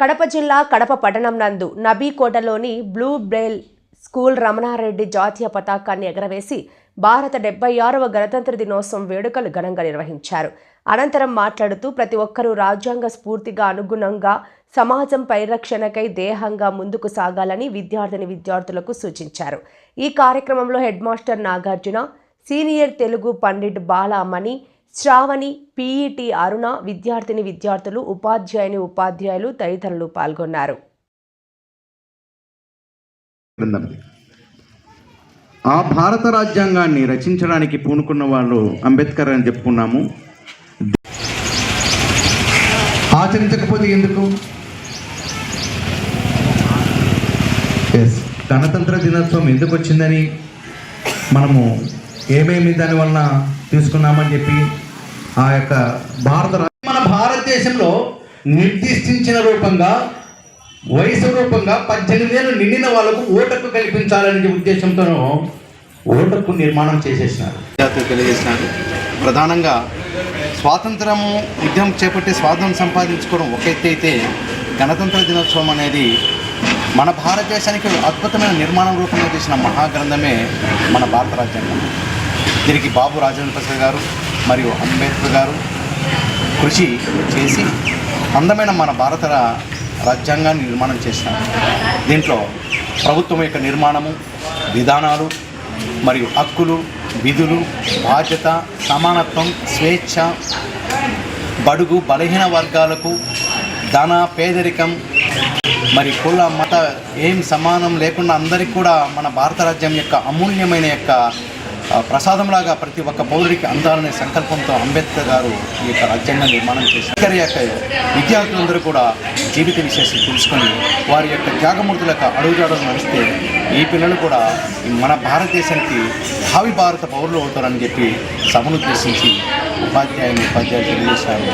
కడప జిల్లా కడప పట్టణం నందు నబీకోటలోని బ్లూ బ్రెయిల్ స్కూల్ రమణారెడ్డి జాతీయ పతాకాన్ని ఎగరవేసి భారత 76వ గణతంత్ర దినోత్సవం వేడుకలు ఘనంగా నిర్వహించారు. అనంతరం మాట్లాడుతూ ప్రతి ఒక్కరూ రాజ్యాంగ స్ఫూర్తిగా అనుగుణంగా సమాజం పరిరక్షణకై దేహంగా ముందుకు సాగాలని విద్యార్థులకు సూచించారు. ఈ కార్యక్రమంలో head master Nagarjuna, senior Telugu pandit Balamani, Sravani, PET Aruna, విద్యార్థులు, ఉపాధ్యాయులు తదితరులు పాల్గొన్నారు. ఆ భారత రాజ్యాంగాన్ని రచించడానికి పూనుకున్న వాళ్ళు అంబేద్కర్ అని చెప్పుకున్నాము. ఆచరించకపోతే ఎందుకు? గణతంత్ర దినోత్సవం ఎందుకు వచ్చిందని మనము ఏమేమి దాని వలన తీసుకున్నామని చెప్పి ఆ యొక్క మన భారతదేశంలో నిర్దిష్టించిన రూపంగా వయసు రూపంగా 18 ఏళ్ళు నిండిన వాళ్ళకు ఓటకు కల్పించాలనే ఉద్దేశంతోనూ ఓటకు నిర్మాణం చేసేసినారు, తెలియజేసినారు. ప్రధానంగా స్వాతంత్రము ఉద్యమం చేపట్టి స్వాతంత్రం సంపాదించుకోవడం ఒక ఎత్తు అయితే, గణతంత్ర దినోత్సవం అనేది మన భారతదేశానికి అద్భుతమైన నిర్మాణం రూపంలో చేసిన మహాగ్రంథమే మన భారత రాజ్యాంగం. దీనికి బాబు రాజేంద్ర ప్రసాద్ గారు మరియు అంబేద్కర్ గారు కృషి చేసి అందమైన మన భారత రాజ్యాంగాన్ని నిర్మాణం చేసినారు. దీంట్లో ప్రభుత్వం యొక్క నిర్మాణము, విధానాలు మరియు హక్కులు, విధులు, బాధ్యత, సమానత్వం, స్వేచ్ఛ, బడుగు బలహీన వర్గాలకు ధన పేదరికం మరి కుల మత ఏం సమానం లేకుండా అందరికీ కూడా మన భారత రాజ్యం యొక్క అమూల్యమైన యొక్క ప్రసాదంలాగా ప్రతి ఒక్క పౌరుడికి అందాలనే సంకల్పంతో అంబేద్కర్ గారు ఈ యొక్క రాజ్యాంగాన్ని నిర్మాణం చేశారు. యొక్క విద్యార్థులందరూ కూడా జీవిత విశేషాలు తెలుసుకొని వారి యొక్క త్యాగమూర్తుల యొక్క అడుగుజాడలు నడిస్తే ఈ పిల్లలు కూడా మన భారతదేశానికి భావి భారత పౌరులు అవుతారని చెప్పి సభను ఉద్దేశించి ఉపాధ్యాయులు తెలియజేశారు.